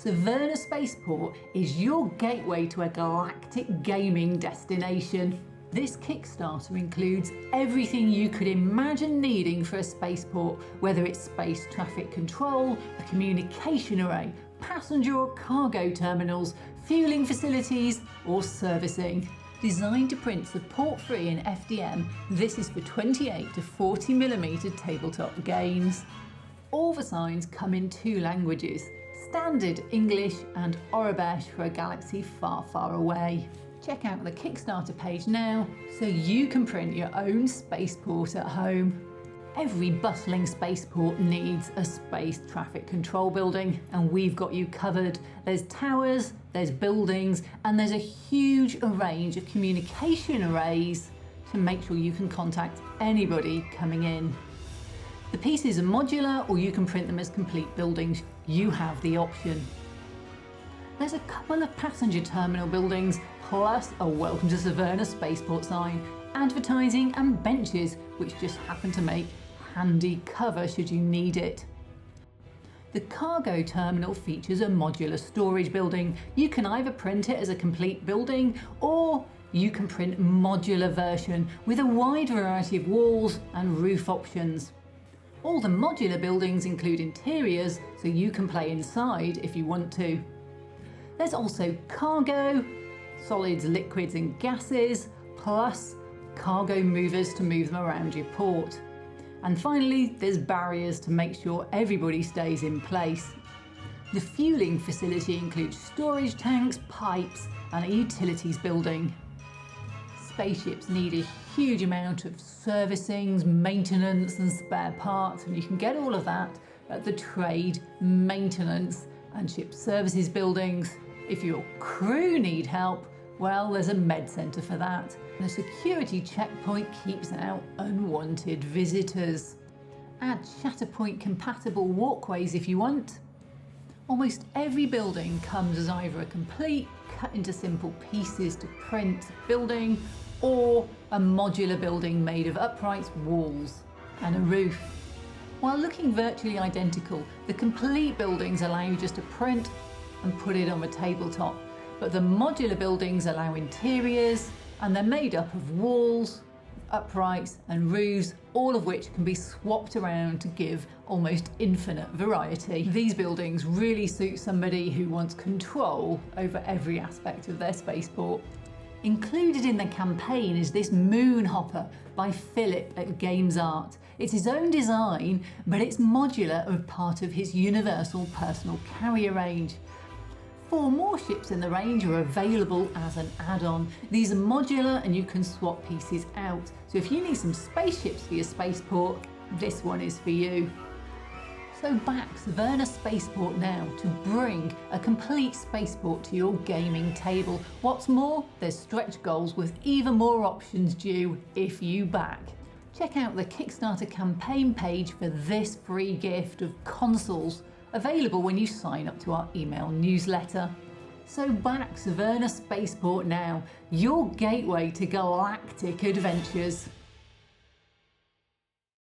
Severna Spaceport is your gateway to a galactic gaming destination. This Kickstarter includes everything you could imagine needing for a spaceport, whether it's space traffic control, a communication array, passenger or cargo terminals, fueling facilities, or servicing. Designed to print support-free in FDM, this is for 28 to 40mm tabletop games. All the signs come in 2 languages, Standard English and Orabesh for a galaxy far, far away. Check out the Kickstarter page now so you can print your own spaceport at home. Every bustling spaceport needs a space traffic control building, and we've got you covered. There's towers, there's buildings, and there's a huge range of communication arrays to make sure you can contact anybody coming in. The pieces are modular, or you can print them as complete buildings. You have the option. There's a couple of passenger terminal buildings, plus a Welcome to Severna Spaceport sign, advertising and benches, which just happen to make handy cover should you need it. The cargo terminal features a modular storage building. You can either print it as a complete building, or you can print a modular version with a wide variety of walls and roof options. All the modular buildings include interiors, so you can play inside if you want to. There's also cargo, solids, liquids and gases, plus cargo movers to move them around your port. And finally, there's barriers to make sure everybody stays in place. The fueling facility includes storage tanks, pipes and a utilities building. Spaceships need a huge amount of servicings, maintenance and spare parts, and you can get all of that at the trade, maintenance and ship services buildings. If your crew need help, well, there's a med centre for that. The security checkpoint keeps out unwanted visitors. Add Shatterpoint compatible walkways if you want. Almost every building comes as either a complete, cut into simple pieces to print building, or a modular building made of uprights, walls and a roof. While looking virtually identical, the complete buildings allow you just to print and put it on the tabletop, but the modular buildings allow interiors, and they're made up of walls, uprights and roofs, all of which can be swapped around to give almost infinite variety. These buildings really suit somebody who wants control over every aspect of their spaceport. Included in the campaign is this Moonhopper by Philip at Games Art. It's his own design, but it's modular as part of his universal personal carrier range. 4 more ships in the range are available as an add-on. These are modular and you can swap pieces out. So if you need some spaceships for your spaceport, this one is for you. So back Severna Spaceport now to bring a complete spaceport to your gaming table. What's more, there's stretch goals with even more options due if you back. Check out the Kickstarter campaign page for this free gift of consoles, available when you sign up to our email newsletter. So back Severna Spaceport now, your gateway to galactic adventures.